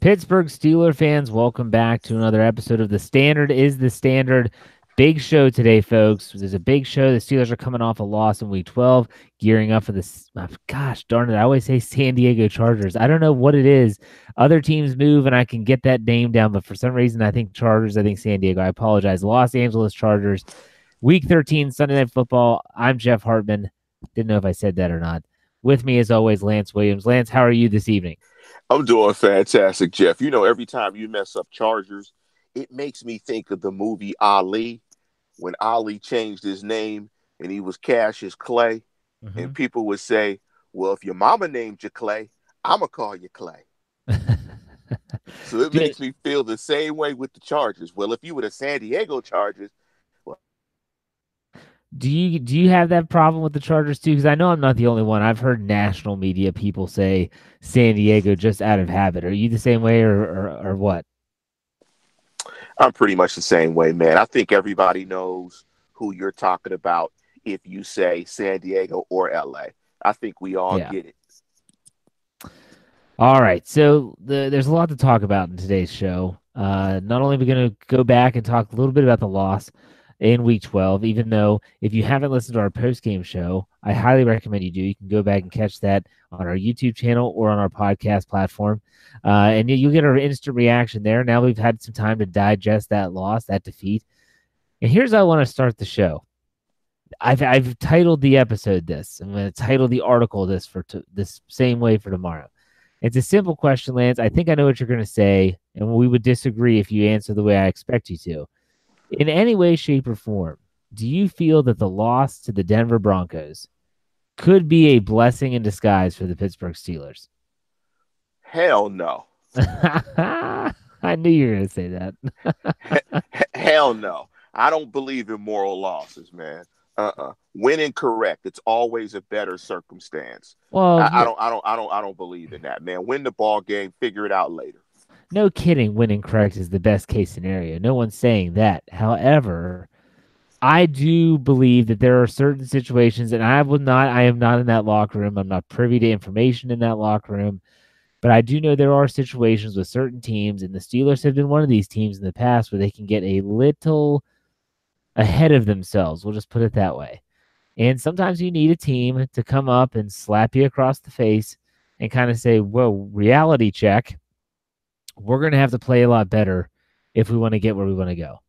Pittsburgh Steelers fans, welcome back to another episode of The Standard is the Standard. Big show today, folks. There's a big show. The Steelers are coming off a loss in Week 12, gearing up for this. Gosh darn it. I always say San Diego Chargers. I don't know what it is. Other teams move, and I can get that name down, but for some reason, I think Chargers, I think San Diego. I apologize. Los Angeles Chargers, Week 13, Sunday Night Football. I'm Jeff Hartman. Didn't know if I said that or not. With me, as always, Lance Williams. Lance, how are you this evening? I'm doing fantastic, Jeff. You know, every time you mess up Chargers, it makes me think of the movie Ali, when Ali changed his name and he was Cassius Clay. And Mm-hmm. people would say, well, if your mama named you Clay, I'm going to call you Clay. So it Do, makes me feel the same way with the Chargers. Well, if you were the San Diego Chargers, well, do you have that problem with the Chargers too? Because I know I'm not the only one. I've heard national media people say San Diego just out of habit. Are you the same way, or what? I'm pretty much the same way, man. I think everybody knows who you're talking about if you say San Diego or LA. I think we all Yeah. get it. All right. So there's a lot to talk about in today's show. Not only are we going to go back and talk a little bit about the loss in Week 12, even though if you haven't listened to our post game show, I highly recommend you do. You can go back and catch that on our YouTube channel or on our podcast platform, and you'll get our instant reaction there. Now we've had some time to digest that loss, that defeat, and here's how I want to start the show. I've titled the episode this. I'm going to title the article this for this same way for tomorrow. It's a simple question, Lance. I think I know what you're going to say, and we would disagree if you answer the way I expect you to. In any way, shape, or form, do you feel that the loss to the Denver Broncos could be a blessing in disguise for the Pittsburgh Steelers? Hell no. I knew you were going to say that. Hell no. I don't believe in moral losses, man. When incorrect, it's always a better circumstance. Well, I don't believe in that, man. Win the ball game, figure it out later. no kidding, winning correct is the best case scenario. No one's saying that. However, I do believe that there are certain situations, and I am not in that locker room. I'm not privy to information in that locker room, but I do know there are situations with certain teams, and the Steelers have been one of these teams in the past where they can get a little ahead of themselves. We'll just put it that way. And sometimes you need a team to come up and slap you across the face and kind of say, whoa, reality check. We're going to have to play a lot better if we want to get where we want to go.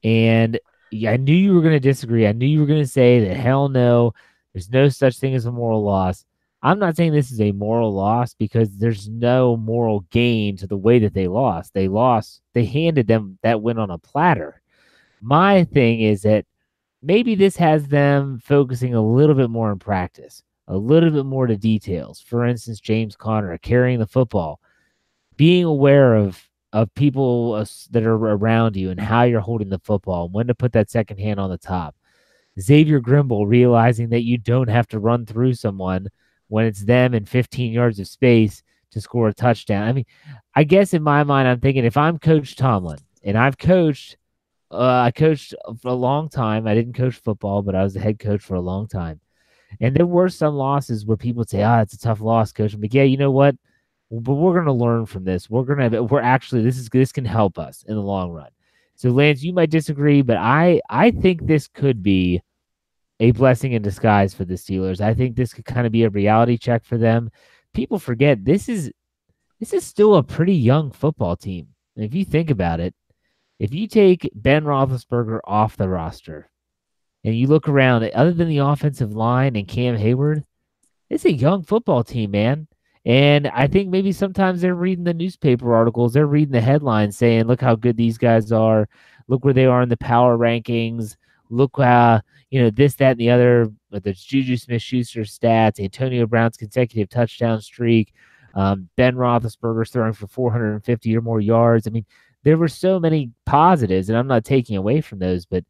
And yeah, I knew you were going to disagree. I knew you were going to say that hell no, there's no such thing as a moral loss. I'm not saying this is a moral loss because there's no moral gain to the way that they lost. They handed them that win on a platter. My thing is that maybe this has them focusing a little bit more in practice, a little bit more to details. For instance, James Conner carrying the football, being aware of people that are around you and how you're holding the football, and when to put that second hand on the top. Xavier Grimble realizing that you don't have to run through someone when it's them in 15 yards of space to score a touchdown. I mean, I guess in my mind, I'm thinking if I'm Coach Tomlin and I coached for a long time. I didn't coach football, but I was the head coach for a long time. And there were some losses where people would say, it's a tough loss, coach. I'm like, yeah, you know what? But we're going to learn from this. We're actually, this can help us in the long run. So Lance, you might disagree, but I think this could be a blessing in disguise for the Steelers. I think this could kind of be a reality check for them. People forget this is still a pretty young football team. And if you think about it, if you take Ben Roethlisberger off the roster and you look around, other than the offensive line and Cam Hayward, it's a young football team, man. And I think maybe sometimes they're reading the newspaper articles, they're reading the headlines saying, look how good these guys are. Look where they are in the power rankings. Look how, this, that, and the other, whether it's Juju Smith-Schuster stats, Antonio Brown's consecutive touchdown streak, Ben Roethlisberger's throwing for 450 or more yards. I mean, there were so many positives, and I'm not taking away from those, but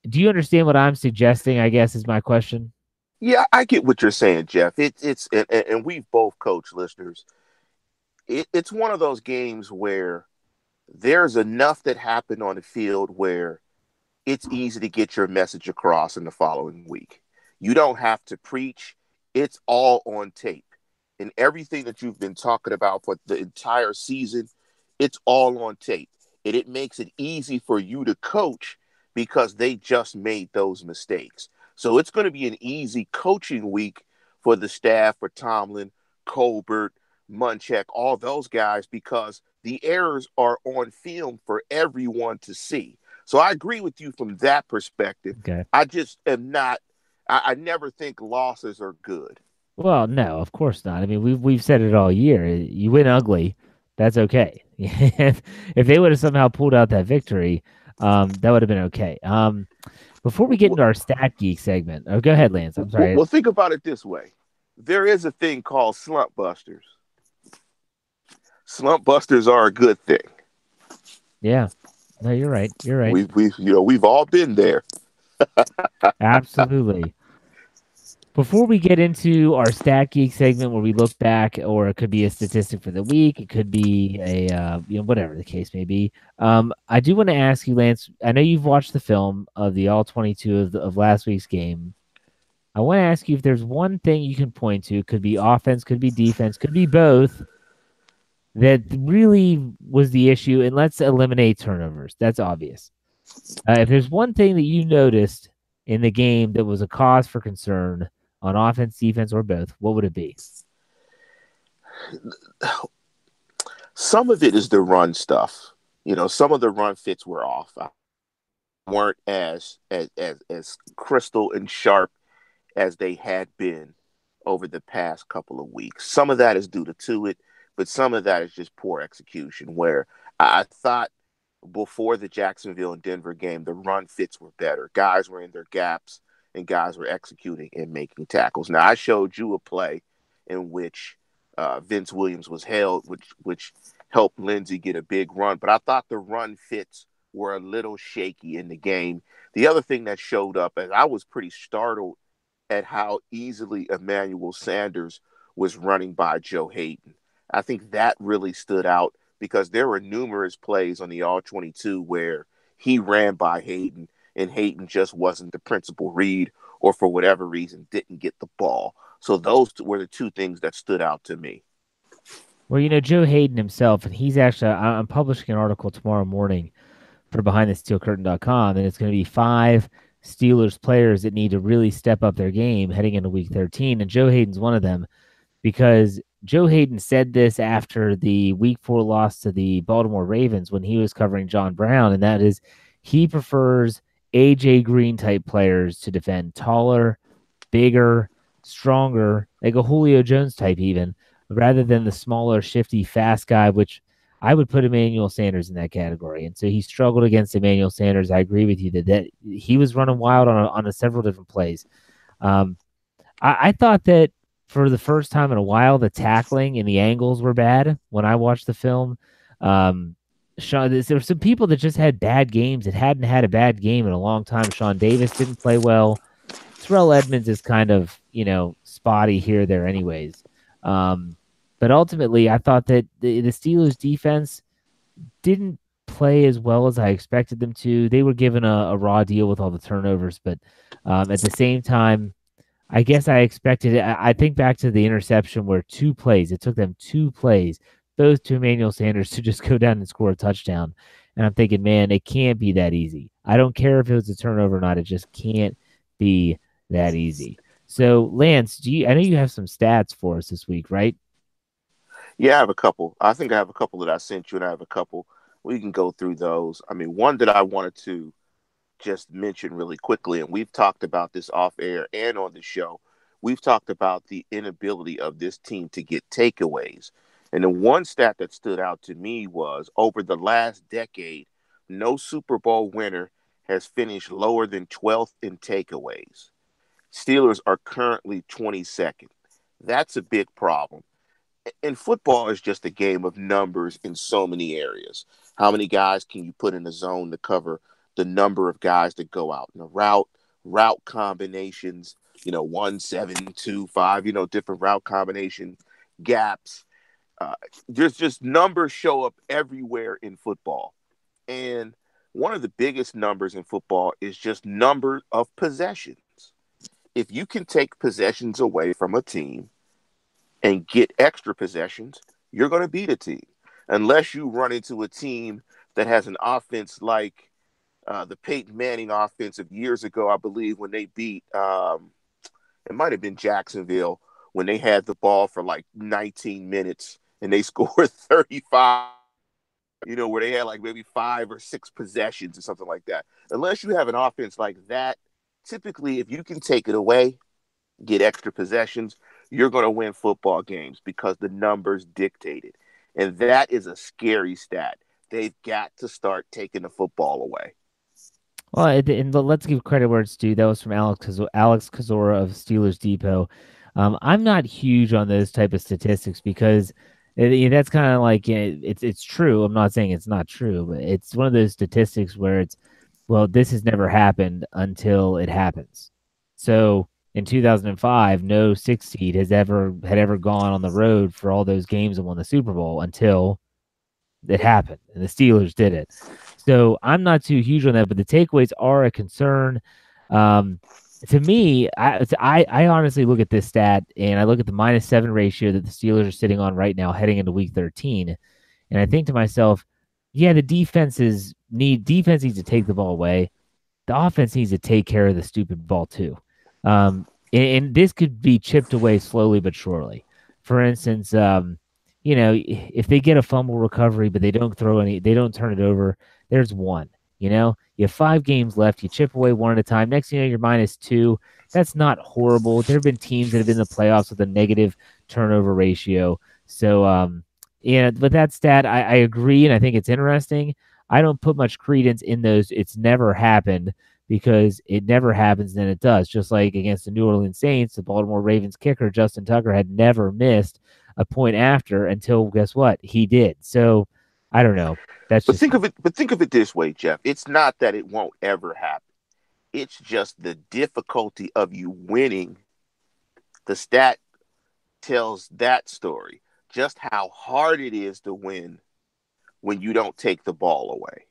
do you understand what I'm suggesting, I guess, is my question? Yeah, I get what you're saying, Jeff. And we've both coached listeners. It's one of those games where there's enough that happened on the field where it's easy to get your message across in the following week. You don't have to preach. It's all on tape. and everything that you've been talking about for the entire season, it's all on tape. And it makes it easy for you to coach because they just made those mistakes. So it's going to be an easy coaching week for the staff, for Tomlin, Colbert, Munchak, all those guys, because the errors are on film for everyone to see. So I agree with you from that perspective. Okay. I just am not, I never think losses are good. Well, no, of course not. I mean, we've said it all year. You win ugly, that's okay. If they would have somehow pulled out that victory, that would have been okay. Before we get into our stat geek segment, oh, go ahead, Lance. I'm sorry. Well, think about it this way. There is a thing called slump busters. Slump busters are a good thing. Yeah, no, you're right. You're right. We've all been there. Absolutely. Before we get into our stat geek segment where we look back, or it could be a statistic for the week, it could be a whatever the case may be. I do want to ask you, Lance. I know you've watched the film of the all 22 of last week's game. I want to ask you if there's one thing you can point to. Could be offense, could be defense, could be both. That really was the issue, and let's eliminate turnovers. That's obvious. If there's one thing that you noticed in the game that was a cause for concern on offense, defense, or both, what would it be? Some of it is the run stuff. Some of the run fits were off. Weren't as crystal and sharp as they had been over the past couple of weeks. Some of that is due to it, but some of that is just poor execution, where I thought before the Jacksonville and Denver game, the run fits were better. Guys were in their gaps and guys were executing and making tackles. Now, I showed you a play in which Vince Williams was held, which helped Lindsey get a big run. But I thought the run fits were a little shaky in the game. The other thing that showed up, and I was pretty startled at how easily Emmanuel Sanders was running by Joe Hayden. I think that really stood out because there were numerous plays on the All-22 where he ran by Hayden and Hayden just wasn't the principal read or for whatever reason didn't get the ball. So those were the two things that stood out to me. Well, Joe Hayden himself, and he's actually, I'm publishing an article tomorrow morning for BehindTheSteelCurtain.com, and it's going to be 5 Steelers players that need to really step up their game heading into Week 13, and Joe Hayden's one of them because Joe Hayden said this after the Week 4 loss to the Baltimore Ravens when he was covering John Brown, and that is he prefers A.J. Green type players to defend, taller, bigger, stronger, like a Julio Jones type even, rather than the smaller, shifty, fast guy, which I would put Emmanuel Sanders in that category. And so he struggled against Emmanuel Sanders. I agree with you that he was running wild on several different plays. I thought that for the first time in a while, the tackling and the angles were bad when I watched the film. There were some people that just had bad games that hadn't had a bad game in a long time. Sean Davis didn't play well. Terrell Edmonds is kind of, spotty here, there anyways. But ultimately, I thought that the Steelers defense didn't play as well as I expected them to. They were given a raw deal with all the turnovers, but at the same time, I guess I expected it. I think back to the interception where it took them 2 plays, both to Emmanuel Sanders to just go down and score a touchdown. And I'm thinking, man, it can't be that easy. I don't care if it was a turnover or not. It just can't be that easy. So, Lance, I know you have some stats for us this week, right? Yeah, I have a couple. I think I have a couple that I sent you, and I have a couple. We can go through those. I mean, one that I wanted to just mention really quickly, and we've talked about this off air and on the show. We've talked about the inability of this team to get takeaways. And the one stat that stood out to me was over the last decade, no Super Bowl winner has finished lower than 12th in takeaways. Steelers are currently 22nd. That's a big problem. And football is just a game of numbers in so many areas. How many guys can you put in a zone to cover the number of guys that go out in a route combinations, 1, 7, 2, 5, different route combination gaps. There's just numbers show up everywhere in football. And one of the biggest numbers in football is just number of possessions. If you can take possessions away from a team, and get extra possessions, you're going to beat a team. Unless you run into a team that has an offense like the Peyton Manning offense of years ago, I believe, when they beat, it might have been Jacksonville, when they had the ball for like 19 minutes and they scored 35, where they had like maybe 5 or 6 possessions or something like that. Unless you have an offense like that, typically, if you can take it away, get extra possessions, you're going to win football games because the numbers dictate it. And that is a scary stat. They've got to start taking the football away. Well, and let's give credit where it's due. That was from Alex Kozora of Steelers Depot. I'm not huge on those type of statistics because that's kind of like it's true. I'm not saying it's not true, but it's one of those statistics where it's, well, this has never happened until it happens. So in 2005, no 6 seed had ever gone on the road for all those games and won the Super Bowl until it happened, and the Steelers did it. So I'm not too huge on that, but the takeaways are a concern. To me, I honestly look at this stat, and I look at the -7 ratio that the Steelers are sitting on right now heading into Week 13, and I think to myself, yeah, the defense needs to take the ball away. The offense needs to take care of the stupid ball too. And this could be chipped away slowly but surely. For instance, if they get a fumble recovery, but they don't turn it over, there's one. You have 5 games left. You chip away one at a time. Next thing you know, you're -2. That's not horrible. There have been teams that have been in the playoffs with a negative turnover ratio. So, yeah, but that stat, I agree, and I think it's interesting. I don't put much credence in those. It's never happened because it never happens, then it does. Just like against the New Orleans Saints, the Baltimore Ravens kicker, Justin Tucker, had never missed a point after until, guess what? He did. So I don't know. That's But think of it this way, Jeff. It's not that it won't ever happen. It's just the difficulty of you winning. The stat tells that story. Just how hard it is to win when you don't take the ball away.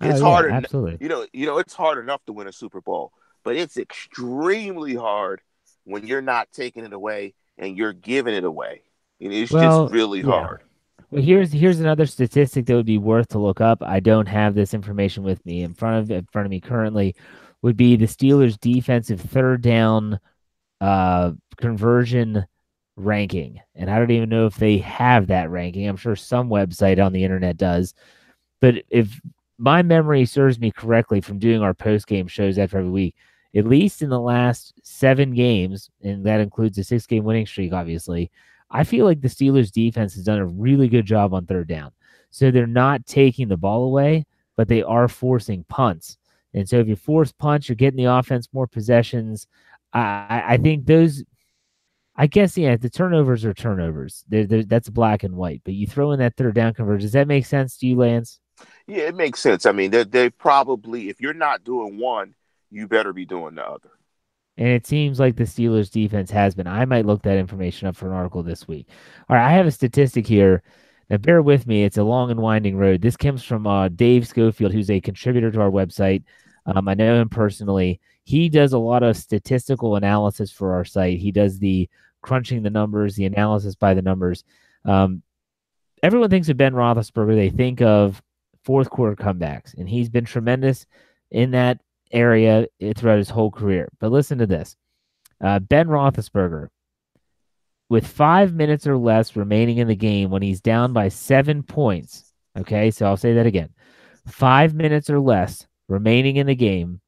It's hard, absolutely. It's hard enough to win a Super Bowl, but it's extremely hard when you're not taking it away and you're giving it away. It's just really hard. Well, here's another statistic that would be worth to look up. I don't have this information with me in front of me currently. Would be the Steelers' defensive third down conversion ranking, and I don't even know if they have that ranking. I'm sure some website on the internet does, but if my memory serves me correctly from doing our post-game shows after every week, at least in the last 7 games, and that includes a 6-game winning streak, obviously, I feel like the Steelers defense has done a really good job on third down. So they're not taking the ball away, but they are forcing punts. And so if you force punts, you're getting the offense more possessions. I think those, I guess, yeah, the turnovers are turnovers. That's black and white. But you throw in that third down conversion. Does that make sense to you, Lance? Yeah, it makes sense. I mean, they probably, if you're not doing one, you better be doing the other. And it seems like the Steelers defense has been. I might look that information up for an article this week. All right, I have a statistic here. Now, bear with me. It's a long and winding road. This comes from Dave Schofield, who's a contributor to our website. I know him personally. He does a lot of statistical analysis for our site. He does the crunching the numbers, the analysis by the numbers. Everyone thinks of Ben Roethlisberger. They think of fourth quarter comebacks, and he's been tremendous in that area throughout his whole career. But listen to this. Ben Roethlisberger, with 5 minutes or less remaining in the game when he's down by 7 points. Okay, so I'll say that again. 5 minutes or less remaining in the game,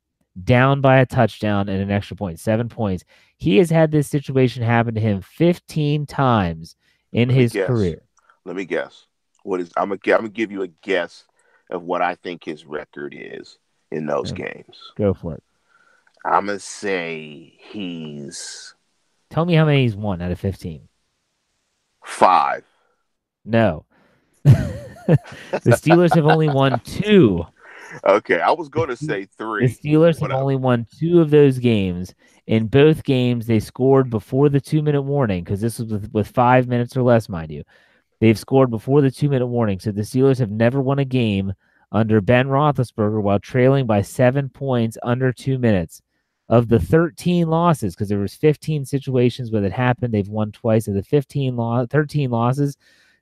down by a touchdown and an extra point, 7 points. He has had this situation happen to him 15 times in his career. Let me guess. I'm gonna give you a guess of what I think his record is in those games. Go for it. I'm going to say he's... Tell me how many he's won out of 15. 5. No. The Steelers have only won 2. Okay, I was going to say 3. The Steelers have only won 2 of those games. In both games, they scored before the 2-minute warning, because this was with 5 minutes or less, mind you. They've scored before the 2-minute warning, so the Steelers have never won a game under Ben Roethlisberger while trailing by 7 points under 2 minutes. Of the 13 losses, because there was 15 situations where it happened, they've won twice. Of the 13 losses,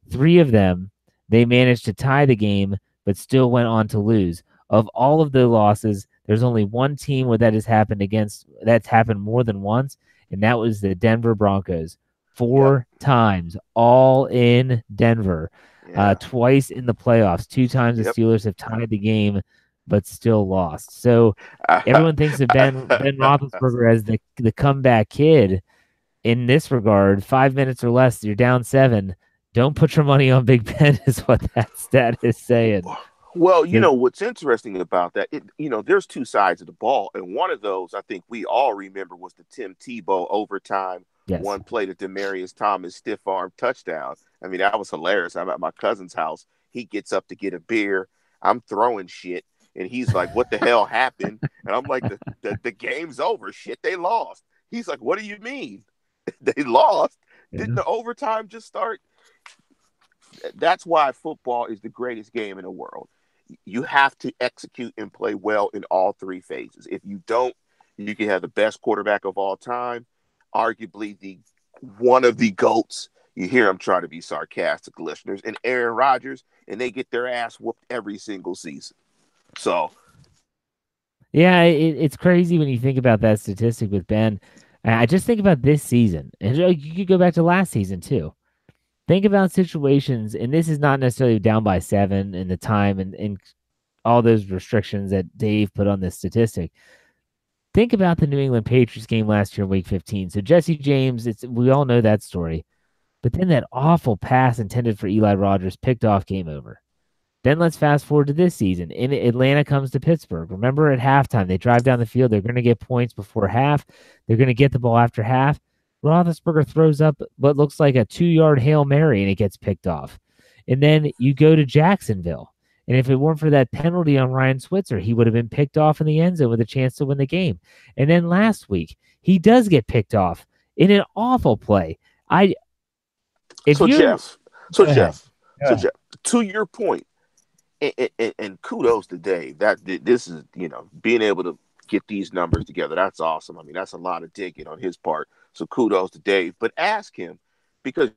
3 of them they managed to tie the game, but still went on to lose. Of all of the losses, there's only one team where that has happened against. That's happened more than once, and that was the Denver Broncos. Yep. 4 times, all in Denver. Yeah. Twice in the playoffs. 2 times the Yep. Steelers have tied the game, but still lost. So everyone thinks of Ben Roethlisberger as the comeback kid. In this regard, 5 minutes or less, you're down 7. Don't put your money on Big Ben, is what that stat is saying. Well, So what's interesting about that, there's two sides of the ball, and one of those I think we all remember was the Tim Tebow overtime yes, one play to Demarius Thomas stiff arm touchdown. I mean, that was hilarious. I'm at my cousin's house. He gets up to get a beer. I'm throwing shit, and he's like, "What the hell happened?" And I'm like, "The game's over. Shit, they lost." He's like, "What do you mean? They lost? Didn't yeah. the overtime just start?" That's why football is the greatest game in the world. You have to execute and play well in all three phases. If you don't, you can have the best quarterback of all time, arguably the one of the GOATs. You hear him trying to be sarcastic, listeners, and Aaron Rodgers, and they get their ass whooped every single season. So, Yeah, it's crazy when you think about that statistic with Ben. I just think about this season, and you could go back to last season too. Think about situations, and this is not necessarily down by 7 in the time and all those restrictions that Dave put on this statistic. Think about the New England Patriots game last year in Week 15. So Jesse James, we all know that story, but then that awful pass intended for Eli Rogers picked off, game over. Then let's fast forward to this season. In Atlanta comes to Pittsburgh. Remember at halftime, they drive down the field. They're going to get points before half. They're going to get the ball after half. Roethlisberger throws up what looks like a 2-yard Hail Mary, and it gets picked off. And then you go to Jacksonville. And if it weren't for that penalty on Ryan Switzer, he would have been picked off in the end zone with a chance to win the game. And then last week, he does get picked off in an awful play. I if so you're Jeff, so Go ahead. Jeff, Go so ahead. Jeff, to your point, and kudos to Dave. That this is being able to get these numbers together. That's awesome. I mean, that's a lot of digging on his part. So kudos to Dave. But ask him because,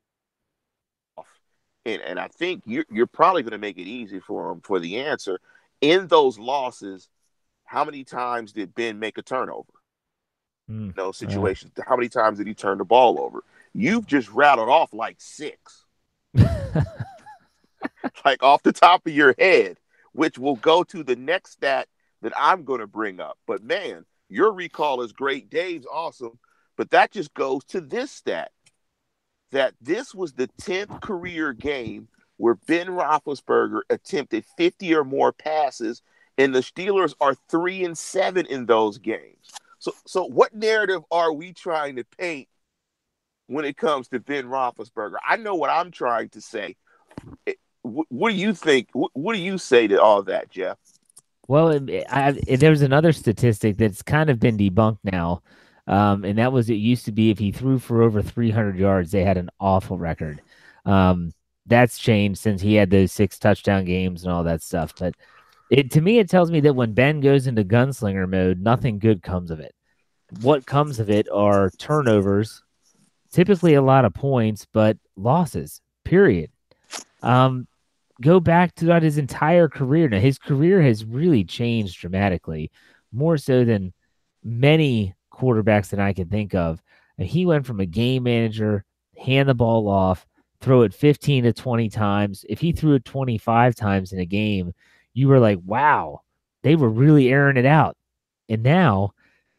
and I think you're probably going to make it easy for him for the answer. In those losses, how many times did Ben make a turnover? Mm, In those situations, how many times did he turn the ball over? You've just rattled off like 6. Like off the top of your head, which will go to the next stat that I'm going to bring up. But man, your recall is great. Dave's awesome. But that just goes to this stat that this was the 10th career game where Ben Roethlisberger attempted 50 or more passes, and the Steelers are 3-7 in those games. So what narrative are we trying to paint when it comes to Ben Roethlisberger? I know what I'm trying to say. What do you think? What do you say to all that, Jeff? Well, there's another statistic that's kind of been debunked now, and that was it used to be if he threw for over 300 yards, they had an awful record. Um, that's changed since he had those 6 touchdown games and all that stuff. But to me, it tells me that when Ben goes into gunslinger mode, nothing good comes of it. What comes of it are turnovers, typically a lot of points, but losses. Period. Um, Go back throughout his entire career. Now, his career has really changed dramatically, more so than many quarterbacks that I can think of. And he went from a game manager, hand the ball off, throw it 15 to 20 times. If he threw it 25 times in a game, you were like, wow, they were really airing it out. And now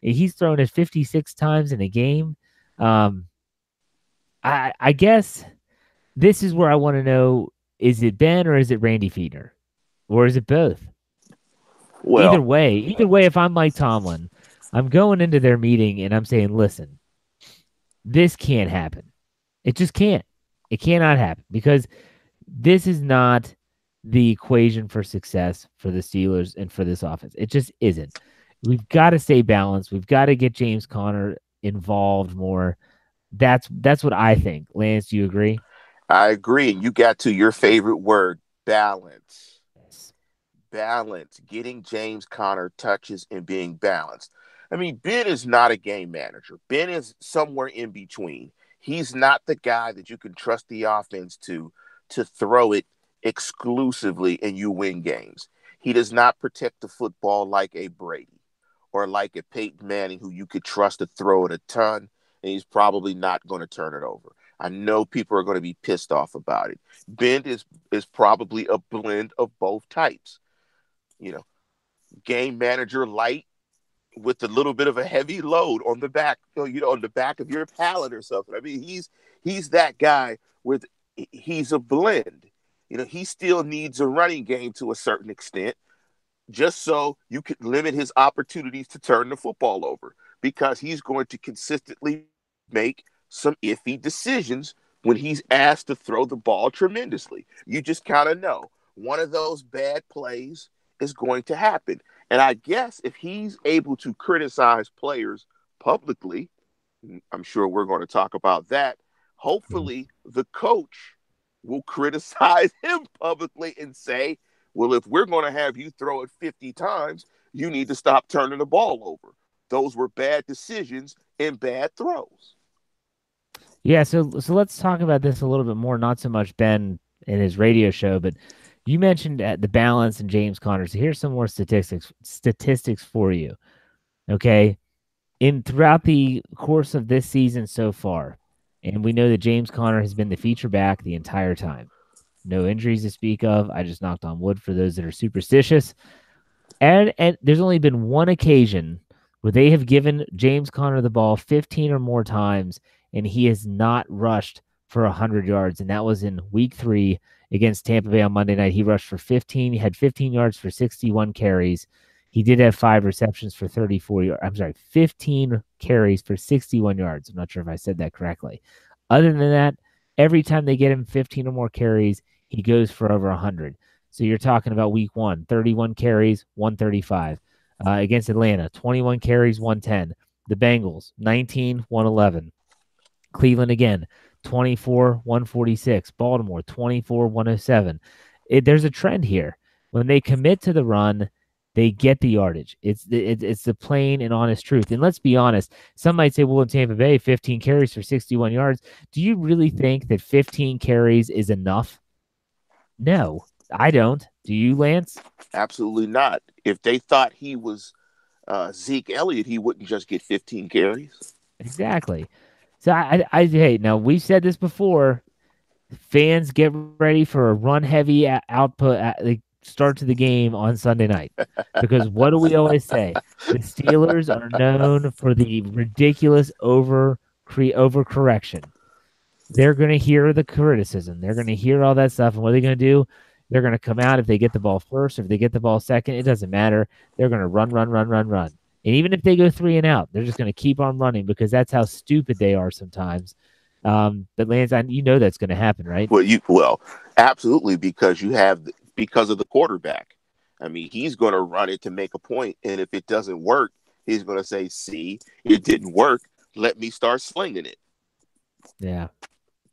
he's thrown it 56 times in a game. Um, I guess this is where I want to know, is it Ben or is it Randy Fiedner? Or is it both? Well, Either way, if I'm Mike Tomlin, I'm going into their meeting and I'm saying, listen, this can't happen. It just can't. It cannot happen because this is not the equation for success for the Steelers and for this offense. It just isn't. We've got to stay balanced. We've got to get James Conner involved more. That's what I think. Lance, do you agree? I agree. And you got to your favorite word, balance. Yes. Balance. Getting James Conner touches and being balanced. I mean, Ben is not a game manager. Ben is somewhere in between. He's not the guy that you can trust the offense to throw it exclusively and you win games. He does not protect the football like a Brady or like a Peyton Manning who you could trust to throw it a ton, and he's probably not going to turn it over. I know people are going to be pissed off about it. Ben is probably a blend of both types. You know, game manager light with a little bit of a heavy load on the back, on the back of your palate or something. I mean, he's that guy with he's a blend. He still needs a running game to a certain extent, just so you can limit his opportunities to turn the football over, because he's going to consistently make some iffy decisions when he's asked to throw the ball tremendously. You just kind of know one of those bad plays is going to happen. And I guess if he's able to criticize players publicly, I'm sure we're going to talk about that. Hopefully, the coach will criticize him publicly and say, well, if we're going to have you throw it 50 times, you need to stop turning the ball over. Those were bad decisions and bad throws. Yeah, so let's talk about this a little bit more. Not so much Ben in his radio show, but you mentioned the balance and James Conner. So here's some more statistics for you. Okay, throughout the course of this season so far, and we know that James Conner has been the feature back the entire time. No injuries to speak of. I just knocked on wood for those that are superstitious. And there's only been one occasion where they have given James Conner the ball 15 or more times, and he has not rushed for 100 yards, and that was in Week 3 against Tampa Bay on Monday night. He rushed for 15. He had 15 yards for 61 carries. He did have 5 receptions for 34 yards. I'm sorry, 15 carries for 61 yards. I'm not sure if I said that correctly. Other than that, every time they get him 15 or more carries, he goes for over 100. So you're talking about Week 1, 31 carries, 135. Against Atlanta, 21 carries, 110. The Bengals, 19, 111. Cleveland again, 24, 146. Baltimore, 24, 107. There's a trend here. When they commit to the run, they get the yardage. It's the plain and honest truth. And let's be honest, some might say, well, in Tampa Bay, 15 carries for 61 yards. Do you really think that 15 carries is enough? No, I don't. Do you, Lance? Absolutely not. If they thought he was Zeke Elliott, he wouldn't just get 15 carries. Exactly. So hey, now we've said this before. Fans, get ready for a run-heavy output at the start to the game on Sunday night, because what do we always say? The Steelers are known for the ridiculous overcorrection. They're going to hear the criticism. They're going to hear all that stuff, and what are they going to do? They're going to come out if they get the ball first, or if they get the ball second. It doesn't matter. They're going to run. And even if they go 3 and out, they're just going to keep on running, because that's how stupid they are sometimes. But Lance, you know that's going to happen, right? Well, absolutely, because of the quarterback. I mean, he's going to run it to make a point, and if it doesn't work, he's going to say, "See, it didn't work. Let me start slinging it." Yeah.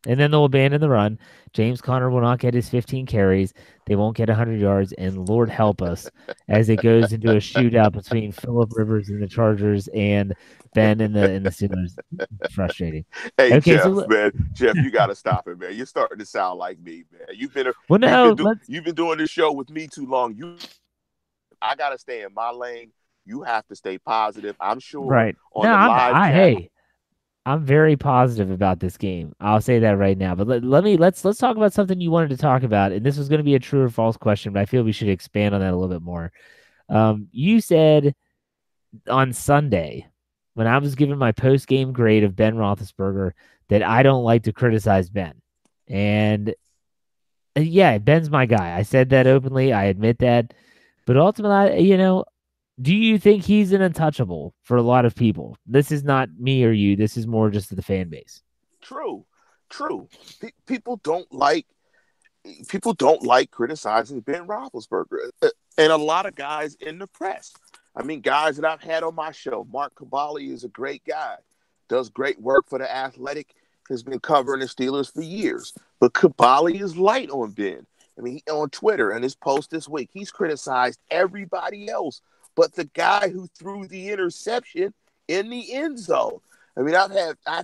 And then they'll abandon the run. James Conner will not get his 15 carries. They won't get 100 yards. And Lord help us as it goes into a shootout between Phillip Rivers and the Chargers and Ben and the Steelers. Frustrating. Hey, okay, Jeff, you got to stop it, man. You're starting to sound like me, man. You've been doing this show with me too long. I got to stay in my lane. You have to stay positive. I'm sure. Right. Hey. I'm very positive about this game. I'll say that right now. But let's talk about something you wanted to talk about, and this was going to be a true or false question, but I feel we should expand on that a little bit more. You said on Sunday, when I was giving my post-game grade of Ben Roethlisberger, that I don't like to criticize Ben. And yeah, Ben's my guy. I said that openly. I admit that. But ultimately, do you think he's an untouchable for a lot of people? This is not me or you. This is more just the fan base. True. People don't like criticizing Ben Roethlisberger, and a lot of guys in the press. I mean, guys that I've had on my show. Mark Cabali is a great guy, does great work for The Athletic, has been covering the Steelers for years. But Cabali is light on Ben. I mean, on Twitter and his post this week, he's criticized everybody else but the guy who threw the interception in the end zone. I mean, I've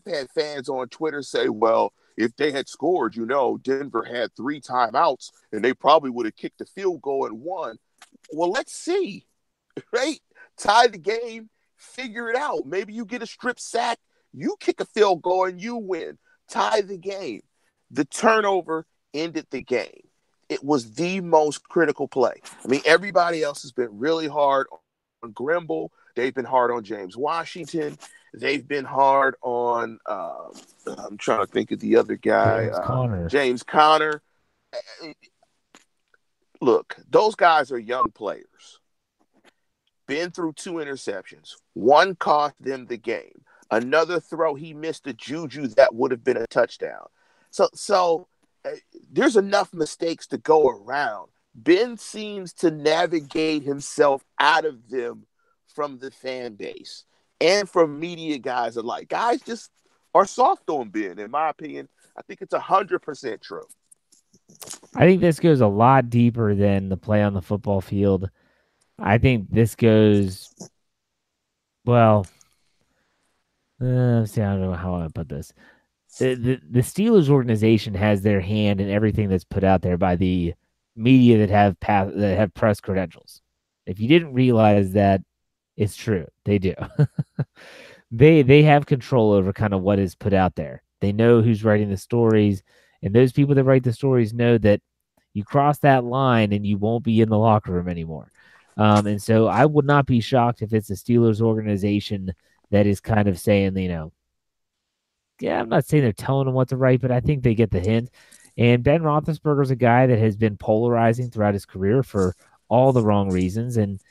had fans on Twitter say, well, if they had scored, Denver had 3 timeouts and they probably would have kicked the field goal and won. Well, let's see, right? Tie the game, figure it out. Maybe you get a strip sack, you kick a field goal and you win. Tie the game. The turnover ended the game. It was the most critical play. I mean, everybody else has been really hard on Grimble. They've been hard on James Washington. They've been hard on, I'm trying to think of the other guy, James Conner. James Conner. Look, those guys are young players. Been through 2 interceptions. One cost them the game. Another throw, he missed a juju that would have been a touchdown. So there's enough mistakes to go around. Ben seems to navigate himself out of them from the fan base and from media guys alike. Guys just are soft on Ben, in my opinion. I think it's 100% true. I think this goes a lot deeper than the play on the football field. I think this goes, well, see, I don't know how I put this. The Steelers organization has their hand in everything that's put out there by the media that have press credentials. If you didn't realize that, it's true. They do. They have control over kind of what is put out there. They know who's writing the stories, and those people that write the stories know that you cross that line and you won't be in the locker room anymore. And so I would not be shocked if it's a Steelers organization that is kind of saying, yeah, I'm not saying they're telling them what to write, but I think they get the hint. And Ben Roethlisberger's a guy that has been polarizing throughout his career for all the wrong reasons. And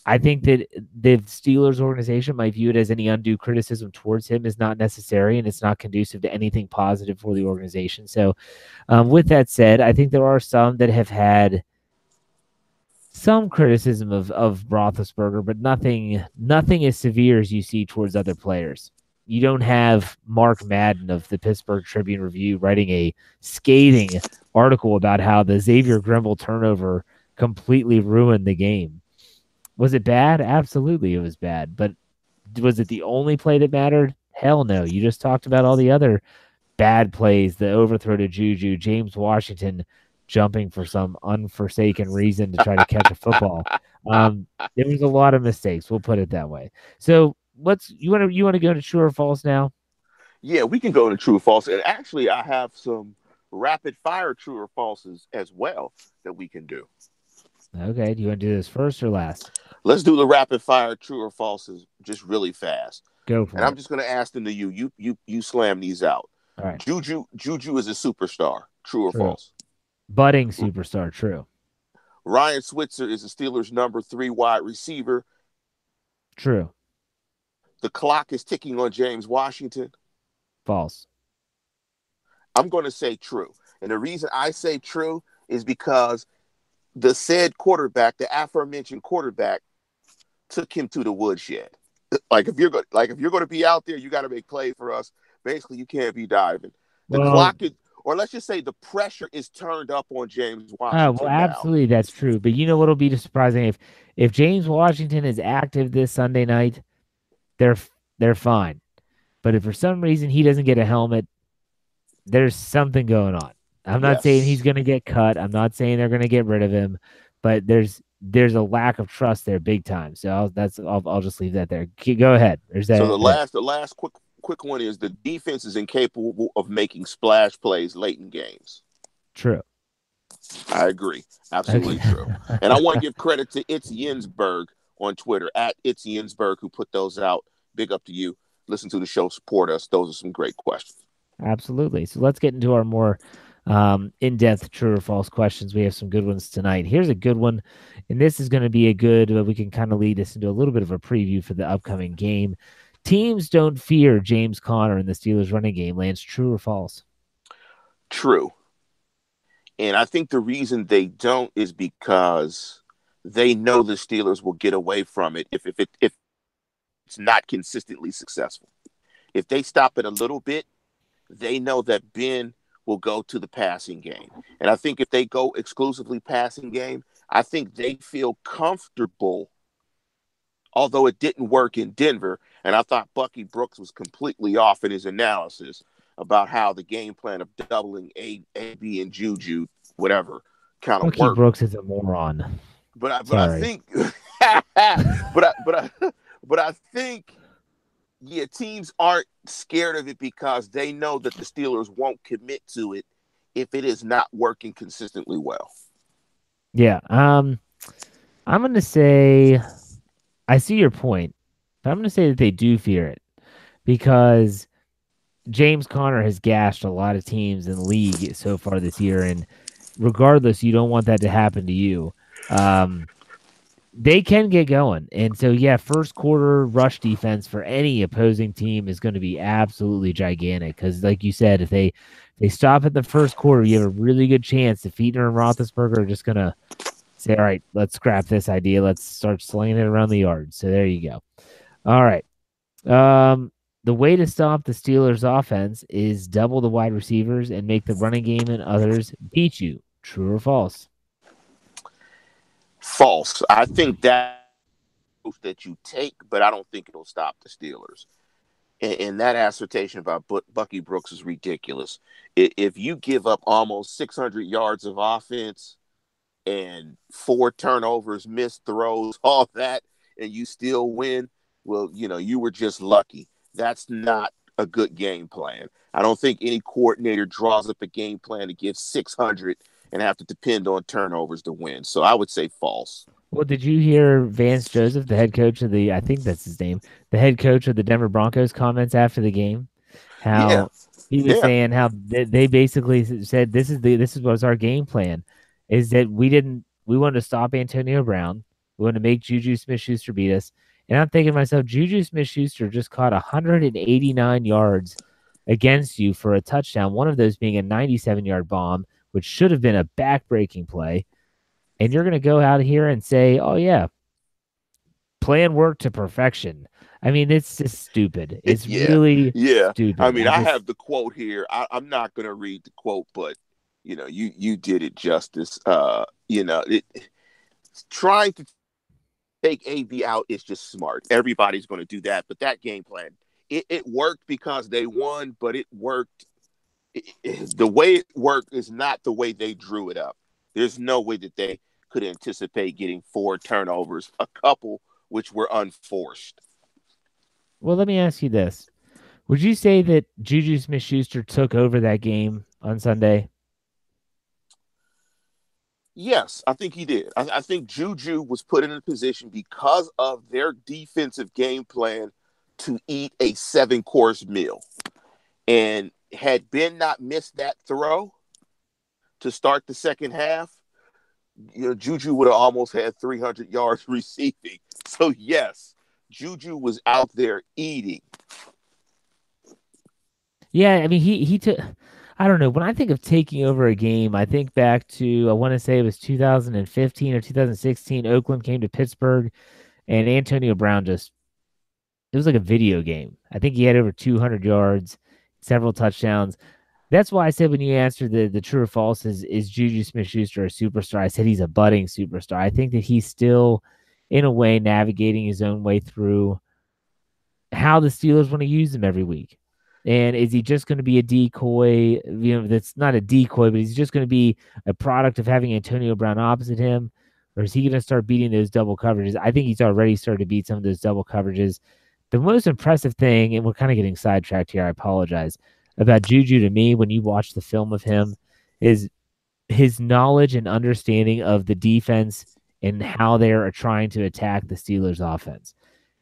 I think that the Steelers organization might view it as any undue criticism towards him is not necessary, and it's not conducive to anything positive for the organization. So with that said, I think there are some that have had some criticism of Roethlisberger, but nothing as severe as you see towards other players. You don't have Mark Madden of the Pittsburgh Tribune Review writing a scathing article about how the Xavier Grimble turnover completely ruined the game. Was it bad? Absolutely, it was bad. But was it the only play that mattered? Hell no. You just talked about all the other bad plays, the overthrow to Juju, James Washington jumping for some unforsaken reason to try to catch a football. There was a lot of mistakes. We'll put it that way. So you want to go to true or false now? Yeah, we can go to true or false. And actually, I have some rapid fire true or falses as well that we can do. Okay. Do you want to do this first or last? Let's do the rapid fire true or falses just really fast. Go for and it. I'm just going to ask them to you. You slam these out. All right. Juju is a superstar. True or false? Budding superstar. True. Ryan Switzer is the Steelers' number 3 wide receiver. True. The clock is ticking on James Washington. False. I'm going to say true. And the reason I say true is because the said quarterback, the aforementioned quarterback, took him to the woodshed. Like if you're going to be out there, you got to make play for us. Basically, you can't be diving. The clock is, or let's just say the pressure is turned up on James Washington. Well, absolutely, that's true. But you know what'll be surprising if James Washington is active this Sunday night, they're fine. But if for some reason he doesn't get a helmet, there's something going on. I'm not saying he's going to get cut. I'm not saying they're going to get rid of him, but there's a lack of trust there, big time. So I'll just leave that there. Go ahead. There's that. So the last quick one is the defense is incapable of making splash plays late in games. True. I agree. Absolutely true. And I want to give credit to It's Jensberg on Twitter at It's Jensberg who put those out. Big up to you. Listen to the show, support us. Those are some great questions. Absolutely. So let's get into our more in-depth true or false questions. We have some good ones tonight. Here's a good one, and this is going to be a good, we can kind of lead us into a little bit of a preview for the upcoming game. Teams don't fear James Conner in the Steelers running game. Lance, true or false? True. And I think the reason they don't is because they know the Steelers will get away from it if it's not consistently successful. If they stop it a little bit, they know that Ben will go to the passing game. And I think if they go exclusively passing game, I think they feel comfortable although it didn't work in Denver. And I thought Bucky Brooks was completely off in his analysis about how the game plan of doubling AB and Juju, whatever, kind of Bucky worked. Brooks is a moron. But I Sorry. think, but I think, yeah, teams aren't scared of it because they know that the Steelers won't commit to it if it is not working consistently well. Yeah. I'm gonna say I see your point, but I'm gonna say that they do fear it because James Conner has gashed a lot of teams in the league so far this year, and regardless, you don't want that to happen to you. Um, they can get going, and so yeah, first quarter rush defense for any opposing team is going to be absolutely gigantic because, like you said, if they stop at the first quarter, you have a really good chance that Fiedner and Roethlisberger are just going to say, "All right, let's scrap this idea. Let's start slinging it around the yard." So there you go. All right. The way to stop the Steelers' offense is double the wide receivers and make the running game and others beat you. True or false? False. I think that you take, but I don't think it'll stop the Steelers. And that assertion about Bucky Brooks is ridiculous. If you give up almost 600 yards of offense and 4 turnovers, missed throws, all that, and you still win, well, you were just lucky. That's not a good game plan. I don't think any coordinator draws up a game plan to give 600 and have to depend on turnovers to win. So I would say false. Well, did you hear Vance Joseph, the head coach of I think that's his name, the head coach of the Denver Broncos comments after the game? Yeah, How he was yeah. saying how they basically said this is what's our game plan is that we wanted to stop Antonio Brown. We wanted to make Juju Smith-Schuster beat us. And I'm thinking to myself, Juju Smith-Schuster just caught 189 yards against you for a touchdown, one of those being a 97-yard bomb, which should have been a back-breaking play. And you're going to go out here and say, oh, yeah, plan work to perfection. I mean, it's just stupid. It's Yeah, really yeah. I stupid. mean, I have the quote here. I'm not going to read the quote, but you did it justice. Trying to take AB out is just smart. Everybody's going to do that, but that game plan, it worked because they won, but it worked. The way it worked is not the way they drew it up. There's no way that they could anticipate getting 4 turnovers, a couple which were unforced. Well, let me ask you this. Would you say that Juju Smith Schuster took over that game on Sunday? Yes, I think he did. I think Juju was put in a position because of their defensive game plan to eat a 7 course meal. And had Ben not missed that throw to start the second half, Juju would have almost had 300 yards receiving. So, yes, Juju was out there eating. Yeah, I mean he took I don't know. When I think of taking over a game, I think back to I want to say it was 2015 or 2016. Oakland came to Pittsburgh and Antonio Brown just it was like a video game. I think he had over 200 yards, several touchdowns. That's why I said when you answered the true or false is Juju Smith-Schuster a superstar? I said he's a budding superstar. I think that he's still, in a way, navigating his own way through how the Steelers want to use him every week. And is he just going to be a decoy? That's not a decoy, but he's just going to be a product of having Antonio Brown opposite him, or is he going to start beating those double coverages? I think he's already started to beat some of those double coverages. The most impressive thing, and we're kind of getting sidetracked here, I apologize, about Juju to me when you watch the film of him is his knowledge and understanding of the defense and how they are trying to attack the Steelers offense.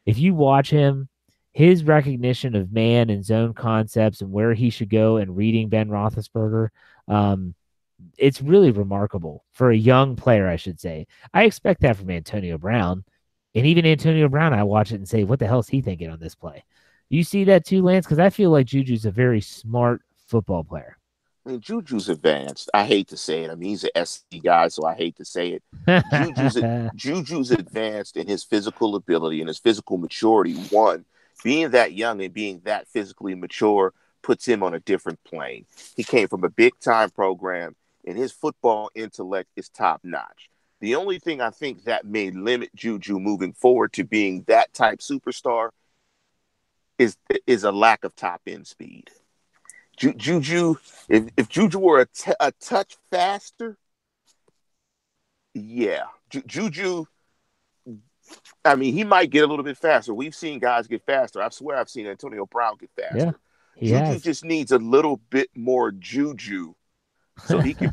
If you watch him, his recognition of man and zone concepts and where he should go and reading Ben Roethlisberger, it's really remarkable for a young player, I should say. I expect that from Antonio Brown. And even Antonio Brown, I watch it and say, what the hell is he thinking on this play? You see that too, Lance? Because I feel like Juju's a very smart football player. I mean, Juju's advanced. I hate to say it. I mean, he's an SC guy, so I hate to say it. Juju's advanced in his physical ability and his physical maturity. One, being that young and being that physically mature puts him on a different plane. He came from a big time program, and his football intellect is top notch. The only thing I think that may limit Juju moving forward to being that type superstar is a lack of top end speed. Juju, if Juju were a touch faster, yeah, Juju. I mean, he might get a little bit faster. We've seen guys get faster. I swear, I've seen Antonio Brown get Yeah, faster. he Juju has. just needs a little bit more juju so he can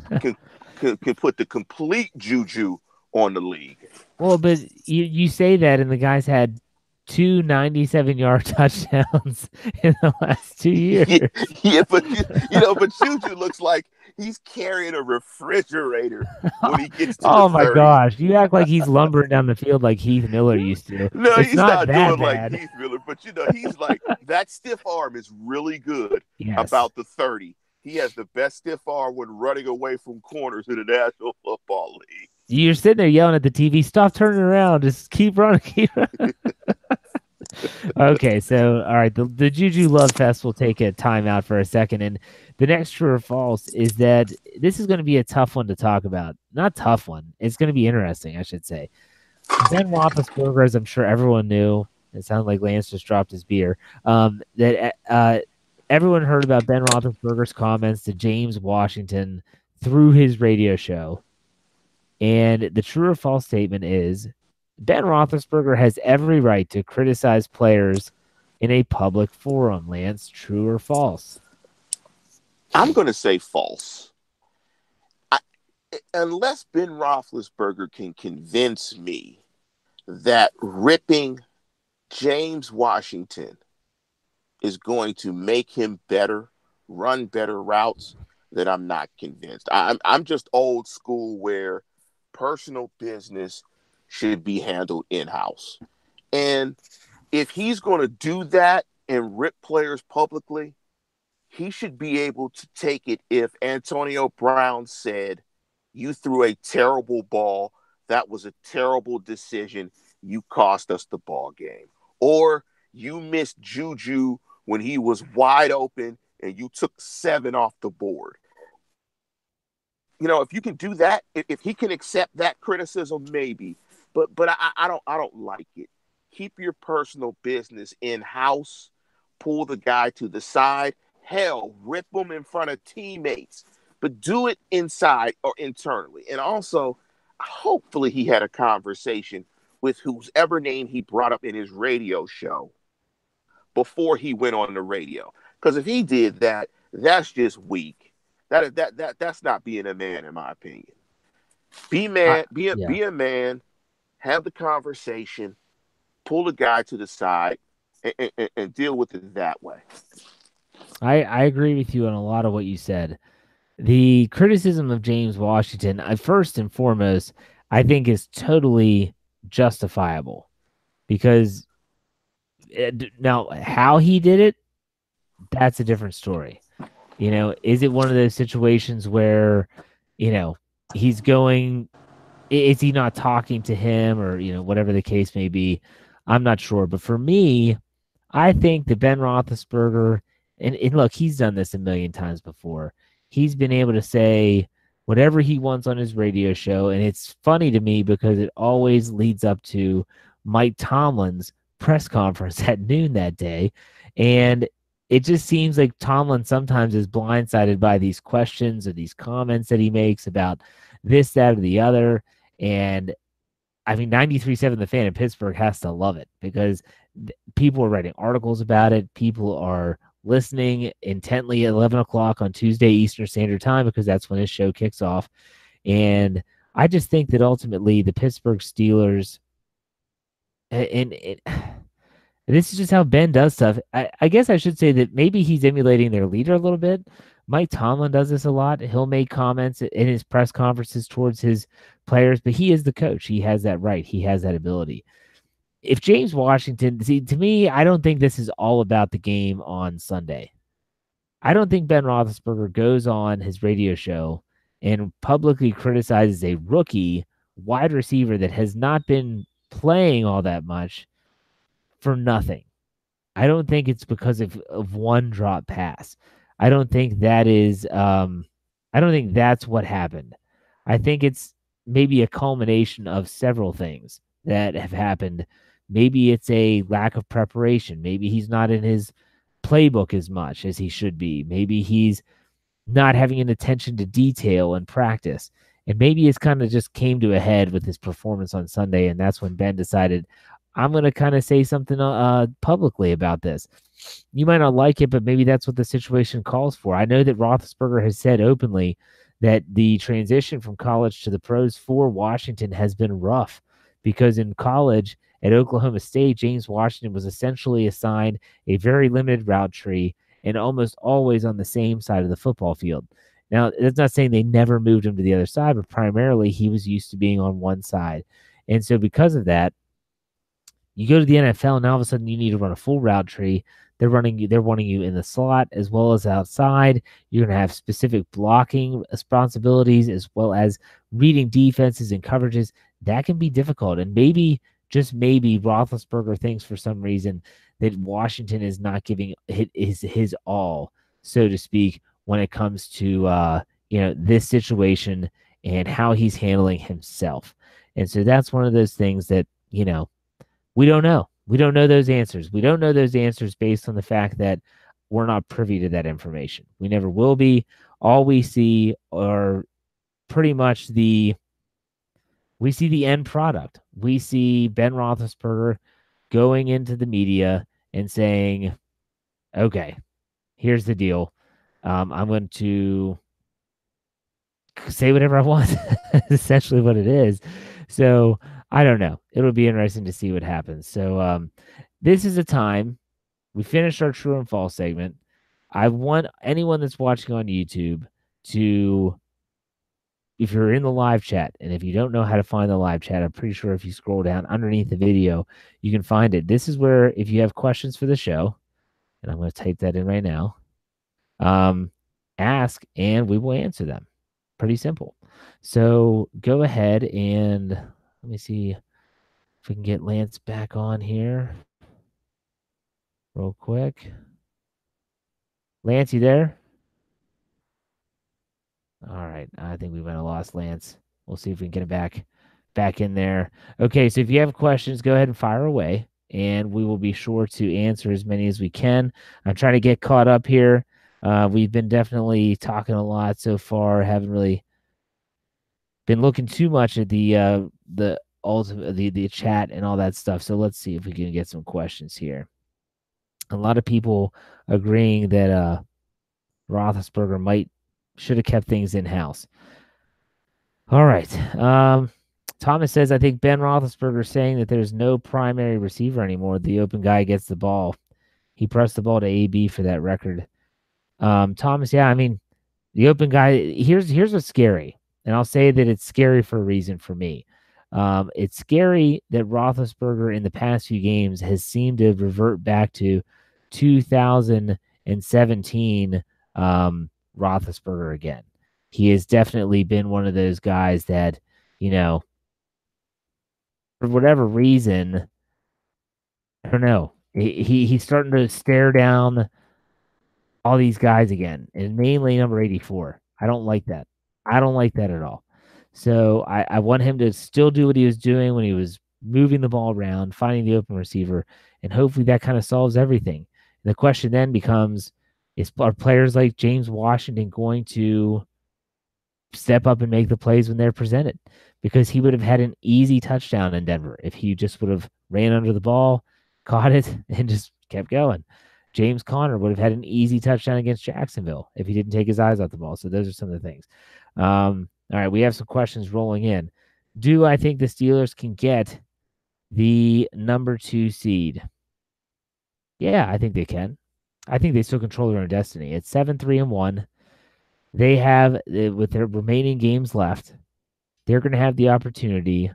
put the complete juju on the league. Well, but you say that, and the guy's had two 97-yard touchdowns in the last 2 years. Yeah, yeah, but but Juju looks like he's carrying a refrigerator when he gets to the Oh my 30. gosh, you act like he's lumbering down the field like Heath Miller used to. No, It's he's not not that doing like bad. Heath Miller, but he's like that stiff arm is really good Yes. about the 30. He has the best stiff arm when running away from corners in the National Football League. You're sitting there yelling at the TV, stop turning around, just keep running, keep running. Okay, so all right, the Juju Love Fest will take a timeout for a second, and the next true or false is that this is going to be a tough one to talk about. Not tough one. It's going to be interesting, I should say. Ben Roethlisberger, as I'm sure everyone knew, it sounded like Lance just dropped his beer. That everyone heard about Ben Roethlisberger's comments to James Washington through his radio show, and the true or false statement is Ben Roethlisberger has every right to criticize players in a public forum. Lance, true or false? I'm going to say false. Unless Ben Roethlisberger can convince me that ripping James Washington is going to make him better, run better routes, then I'm not convinced. I'm just old school where personal business should be handled in-house. And if he's going to do that and rip players publicly, he should be able to take it if Antonio Brown said, you threw a terrible ball. That was a terrible decision. You cost us the ball game. Or you missed Juju when he was wide open and you took 7 off the board. If you can do that, if he can accept that criticism, maybe. But I don't like it. Keep your personal business in-house. Pull the guy to the side. Hell, rip him in front of teammates. But do it inside or internally. And also, hopefully he had a conversation with whoever name he brought up in his radio show before he went on the radio. Because if he did that, that's just weak. That's not being a man, in my opinion. Be man, Yeah. be a man, have the conversation, pull the guy to the side, and deal with it that way. I agree with you on a lot of what you said. The criticism of James Washington, first and foremost, I think is totally justifiable because now how he did it, that's a different story. Is it one of those situations where, he's going, is he not talking to him or, whatever the case may be? I'm not sure. But for me, I think that Ben Roethlisberger, and look, he's done this a million times before. He's been able to say whatever he wants on his radio show. And it's funny to me because it always leads up to Mike Tomlin's press conference at noon that day. And it just seems like Tomlin sometimes is blindsided by these questions or these comments that he makes about this, that, or the other. And I mean, 93.7 The Fan in Pittsburgh has to love it because people are writing articles about it. People are listening intently at 11 o'clock on Tuesday Eastern Standard Time because that's when his show kicks off. And I just think that ultimately the Pittsburgh Steelers, and this is just how Ben does stuff. I guess I should say that maybe he's emulating their leader a little bit. Mike Tomlin does this a lot. He'll make comments in his press conferences towards his players, but he is the coach. He has that right. He has that ability. If James Washington, see, to me, I don't think this is all about the game on Sunday. I don't think Ben Roethlisberger goes on his radio show and publicly criticizes a rookie wide receiver that has not been playing all that much for nothing. I don't think it's because of one drop pass. I don't think that is I don't think that's what happened. I think it's maybe a culmination of several things that have happened. Maybe it's a lack of preparation. Maybe he's not in his playbook as much as he should be. Maybe he's not having an attention to detail and practice. And maybe it's kind of just came to a head with his performance on Sunday. And that's when Ben decided, I'm going to kind of say something publicly about this. You might not like it, but maybe that's what the situation calls for. I know that Roethlisberger has said openly that the transition from college to the pros for Washington has been rough because in college at Oklahoma State, James Washington was essentially assigned a very limited route tree and almost always on the same side of the football field. Now, that's not saying they never moved him to the other side, but primarily he was used to being on one side. And so because of that, you go to the NFL and all of a sudden you need to run a full route tree. They're wanting you in the slot as well as outside. You're going to have specific blocking responsibilities as well as reading defenses and coverages. That can be difficult. And maybe, just maybe, Roethlisberger thinks for some reason that Washington is not giving his all, so to speak, when it comes to this situation and how he's handling himself. And so that's one of those things that, we don't know. We don't know those answers. We don't know those answers based on the fact that we're not privy to that information. We never will be. All we see are pretty much we see the end product. We see Ben Roethlisberger going into the media and saying, okay, here's the deal. I'm going to say whatever I want. Essentially what it is. So I don't know. It'll be interesting to see what happens. So this is a time we finished our true and false segment. I want anyone that's watching on YouTube to, if you're in the live chat, and if you don't know how to find the live chat, I'm pretty sure if you scroll down underneath the video, you can find it. This is where, if you have questions for the show, and I'm going to type that in right now, ask and we will answer them. Pretty simple. So go ahead and let me see if we can get Lance back on here real quick. Lance, you there? All right. I think we might have lost Lance. We'll see if we can get him back in there. Okay, so if you have questions, go ahead and fire away, and we will be sure to answer as many as we can. I'm trying to get caught up here. We've been definitely talking a lot so far. Haven't really been looking too much at the ultimate the chat and all that stuff. So let's see if we can get some questions here. A lot of people agreeing that Roethlisberger should have kept things in house. All right. Thomas says, I think Ben Roethlisberger is saying that there's no primary receiver anymore. The open guy gets the ball. He pressed the ball to AB for that record. Thomas, yeah, I mean, the open guy, here's what's scary. And I'll say that it's scary for a reason for me. It's scary that Roethlisberger in the past few games has seemed to revert back to 2017 Roethlisberger again. He has definitely been one of those guys that, for whatever reason, I don't know. He's starting to stare down all these guys again, and mainly number 84. I don't like that. I don't like that at all. So I want him to still do what he was doing when he was moving the ball around, finding the open receiver, and hopefully that kind of solves everything. And the question then becomes, are players like James Washington going to step up and make the plays when they're presented? Because he would have had an easy touchdown in Denver if he just would have ran under the ball, caught it, and just kept going. James Conner would have had an easy touchdown against Jacksonville if he didn't take his eyes off the ball. So those are some of the things. All right, we have some questions rolling in. Do I think the Steelers can get the number 2 seed? Yeah, I think they can. I think they still control their own destiny. It's 7-3-1. They have, with their remaining games left, they're going to have the opportunity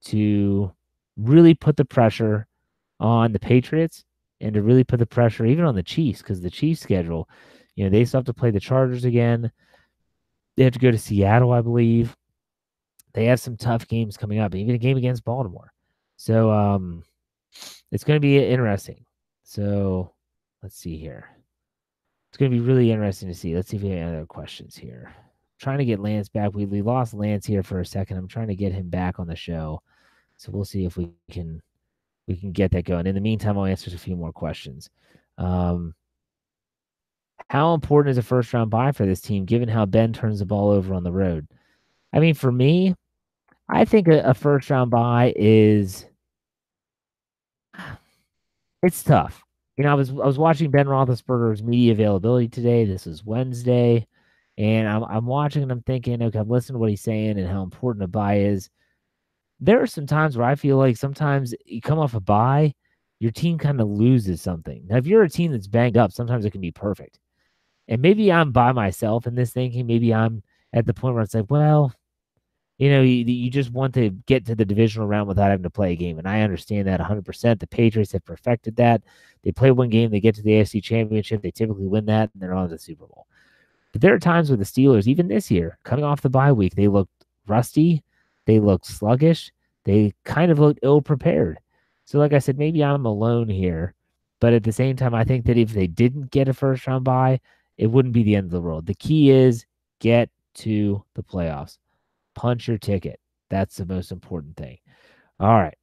to really put the pressure on the Patriots and to really put the pressure even on the Chiefs, because the Chiefs schedule, they still have to play the Chargers again. They have to go to Seattle, I believe. They have some tough games coming up, even a game against Baltimore. So it's going to be interesting. So let's see here. It's going to be really interesting to see. Let's see if we have any other questions here. trying to get Lance back. We lost Lance here for a second. I'm trying to get him back on the show. So we'll see if we can get that going. In the meantime, I'll answer a few more questions. How important is a first round bye for this team, given how Ben turns the ball over on the road? I mean, for me, I think a first round bye is it's tough. I was watching Ben Roethlisberger's media availability today. This is Wednesday, and I'm watching and I'm thinking, okay, I'm listening to what he's saying and how important a bye is. There are some times where I feel like sometimes you come off a bye, your team kind of loses something. Now, if you're a team that's banged up, sometimes it can be perfect. And maybe I'm by myself in this thinking. Maybe I'm at the point where it's like, well, you just want to get to the divisional round without having to play a game. And I understand that 100%. The Patriots have perfected that. They play one game, they get to the AFC Championship. They typically win that, and they're on to the Super Bowl. But there are times with the Steelers, even this year, coming off the bye week, they looked rusty. They looked sluggish. They kind of looked ill-prepared. So like I said, maybe I'm alone here. But at the same time, I think that if they didn't get a first-round bye, it wouldn't be the end of the world. The key is get to the playoffs. Punch your ticket. That's the most important thing. All right.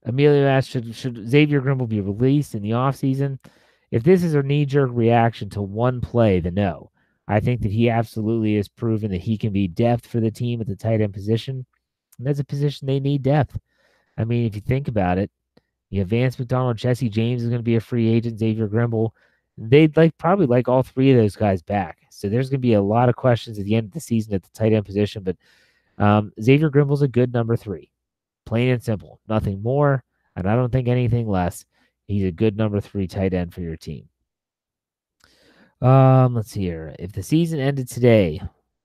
Emilio asked, should Xavier Grimble be released in the offseason? If this is a knee-jerk reaction to one play, then no. I think that he absolutely has proven that he can be depth for the team at the tight end position. And that's a position they need depth. I mean, if you think about it, you have Vance McDonald, Jesse James is going to be a free agent, Xavier Grimble. They'd probably like all three of those guys back. So there's going to be a lot of questions at the end of the season at the tight end position. But Xavier Grimble's a good number 3. Plain and simple. Nothing more, and I don't think anything less. He's a good number 3 tight end for your team. Let's see here. If the season ended today,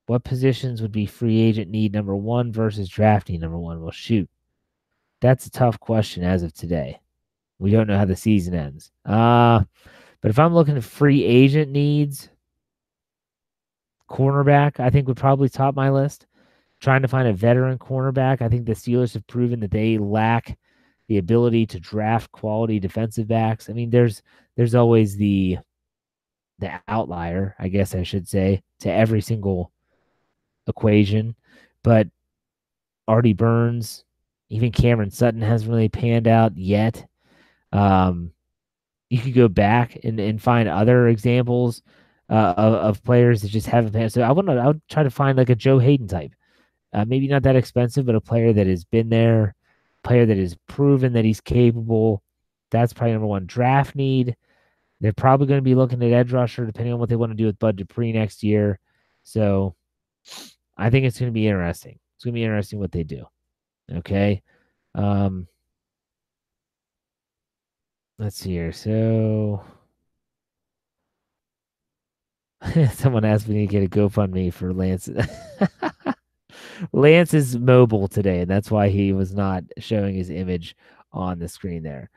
what positions would be free agent need number 1 versus drafting number 1? Well, shoot. That's a tough question as of today. We don't know how the season ends. But if I'm looking at free agent needs, cornerback, I think would probably top my list. Trying to find a veteran cornerback. I think the Steelers have proven that they lack the ability to draft quality defensive backs. I mean, there's always the outlier, I guess I should say, to every single equation. But Artie Burns, even Cameron Sutton hasn't really panned out yet. You could go back and find other examples of players that just haven't panned. So I would try to find like a Joe Hayden type. Maybe not that expensive, but a player that has been there, player that has proven that he's capable. That's probably number 1 draft need. They're probably going to be looking at edge rusher, depending on what they want to do with Bud Dupree next year. So I think it's going to be interesting. It's going to be interesting what they do. Okay. Let's see here. So someone asked me to get a GoFundMe for Lance. Lance is mobile today, and that's why he was not showing his image on the screen there.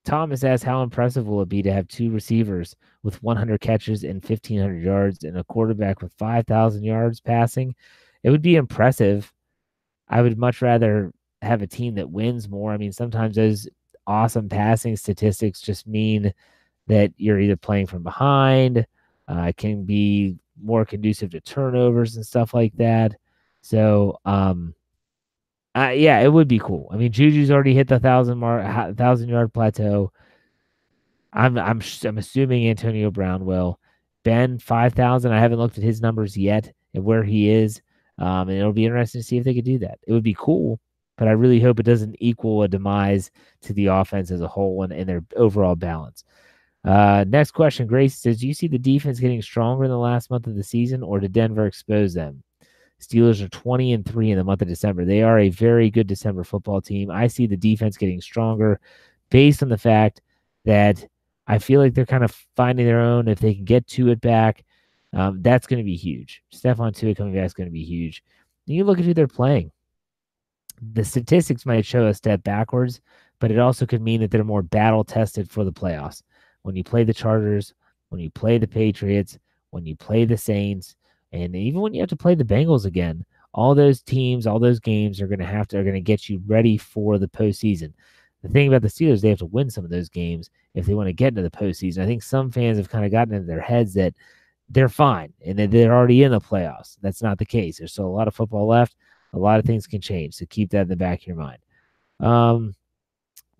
Thomas asked, how impressive will it be to have 2 receivers with 100 catches and 1,500 yards and a quarterback with 5,000 yards passing? It would be impressive. I would much rather have a team that wins more. I mean, sometimes those awesome passing statistics just mean that you're either playing from behind, can be more conducive to turnovers and stuff like that. So, yeah, it would be cool. I mean, Juju's already hit the 1,000-yard plateau. I'm assuming Antonio Brown will. Ben 5,000. I haven't looked at his numbers yet and where he is. And it'll be interesting to see if they could do that. It would be cool, but I really hope it doesn't equal a demise to the offense as a whole and their overall balance. Next question, Grace says, do you see the defense getting stronger in the last month of the season, or did Denver expose them? Steelers are 20-3 in the month of December. They are a very good December football team. I see the defense getting stronger based on the fact that I feel like they're kind of finding their own. If they can get to it back, that's going to be huge. Stephon Tuitt coming back is going to be huge. And you look at who they're playing. The statistics might show a step backwards, but it also could mean that they're more battle-tested for the playoffs. When you play the Chargers, when you play the Patriots, when you play the Saints, and even when you have to play the Bengals again, all those teams, all those games are going to get you ready for the postseason. The thing about the Steelers, they have to win some of those games if they want to get into the postseason. I think some fans have kind of gotten into their heads that they're fine and they're already in the playoffs. That's not the case. There's still a lot of football left. A lot of things can change. So keep that in the back of your mind.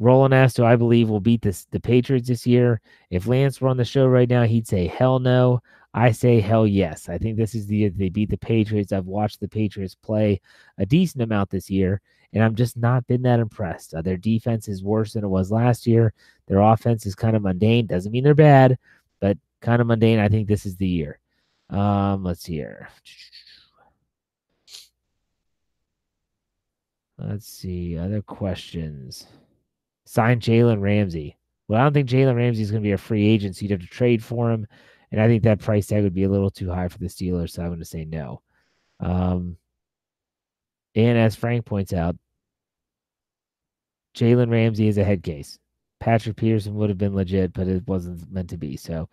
Roland asked, do I believe we'll beat the Patriots this year? If Lance were on the show right now, he'd say hell no. I say hell yes. I think this is the year they beat the Patriots. I've watched the Patriots play a decent amount this year, and I'm just not been that impressed. Their defense is worse than it was last year. Their offense is kind of mundane. Doesn't mean they're bad, but kind of mundane. I think this is the year. Let's see here. Let's see. Other questions. Sign Jalen Ramsey. Well, I don't think Jalen Ramsey is going to be a free agent, so you'd have to trade for him. And I think that price tag would be a little too high for the Steelers, so I'm going to say no. And as Frank points out, Jalen Ramsey is a head case. Patrick Peterson would have been legit, but it wasn't meant to be. So,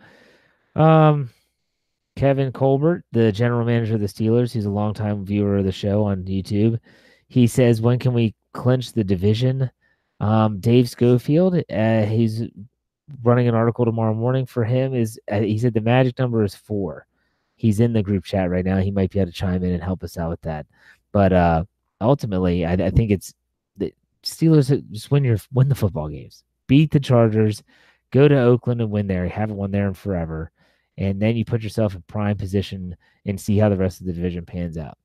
Kevin Colbert, the general manager of the Steelers, he's a longtime viewer of the show on YouTube. He says, when can we clinch the division? Dave Schofield, he's running an article tomorrow morning for him. He said the magic number is 4. He's in the group chat right now. He might be able to chime in and help us out with that. But ultimately, I think it's the Steelers just win the football games, beat the Chargers, go to Oakland and win there. You haven't won there in forever, and then you put yourself in prime position and see how the rest of the division pans out.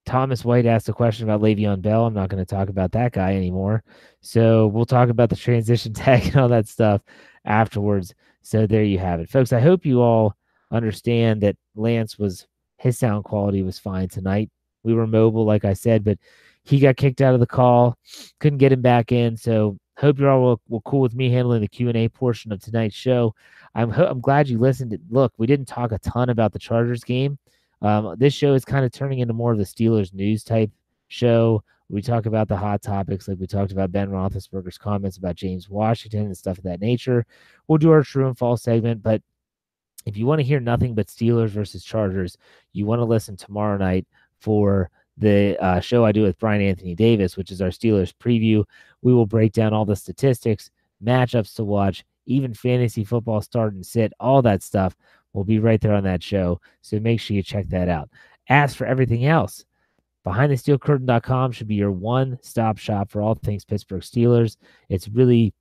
Thomas White asked a question about Le'Veon Bell. I'm not going to talk about that guy anymore. So we'll talk about the transition tag and all that stuff afterwards. So there you have it. Folks, I hope you all understand that his sound quality was fine tonight. We were mobile, like I said, but he got kicked out of the call. Couldn't get him back in. So hope you're all cool with me handling the Q&A portion of tonight's show. I'm glad you listened. Look, we didn't talk a ton about the Chargers game. This show is kind of turning into more of the Steelers news type show. We talk about the hot topics, like we talked about Ben Roethlisberger's comments about James Washington and stuff of that nature. We'll do our true and false segment, but if you want to hear nothing but Steelers versus Chargers, you want to listen tomorrow night for the show I do with Brian Anthony Davis, which is our Steelers preview. We will break down all the statistics, matchups to watch, even fantasy football start and sit, all that stuff. We'll be right there on that show, so make sure you check that out. As for everything else, BehindTheSteelCurtain.com should be your one-stop shop for all things Pittsburgh Steelers. It's really,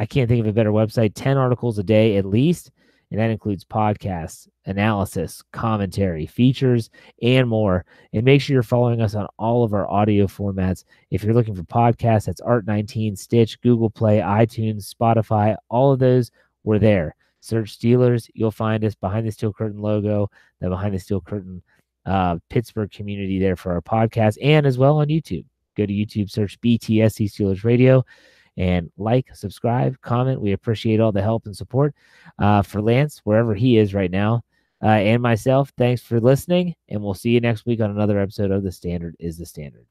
I can't think of a better website, 10 articles a day at least, and that includes podcasts, analysis, commentary, features, and more. And make sure you're following us on all of our audio formats. If you're looking for podcasts, that's Art19, Stitch, Google Play, iTunes, Spotify, all of those, we're there. Search Steelers, you'll find us. Behind the Steel Curtain logo, the Behind the Steel Curtain Pittsburgh community there for our podcast, and as well on YouTube. Go to YouTube, search BTSC Steelers Radio, and like, subscribe, comment. We appreciate all the help and support. For Lance, wherever he is right now, and myself, thanks for listening, and we'll see you next week on another episode of The Standard is the Standard.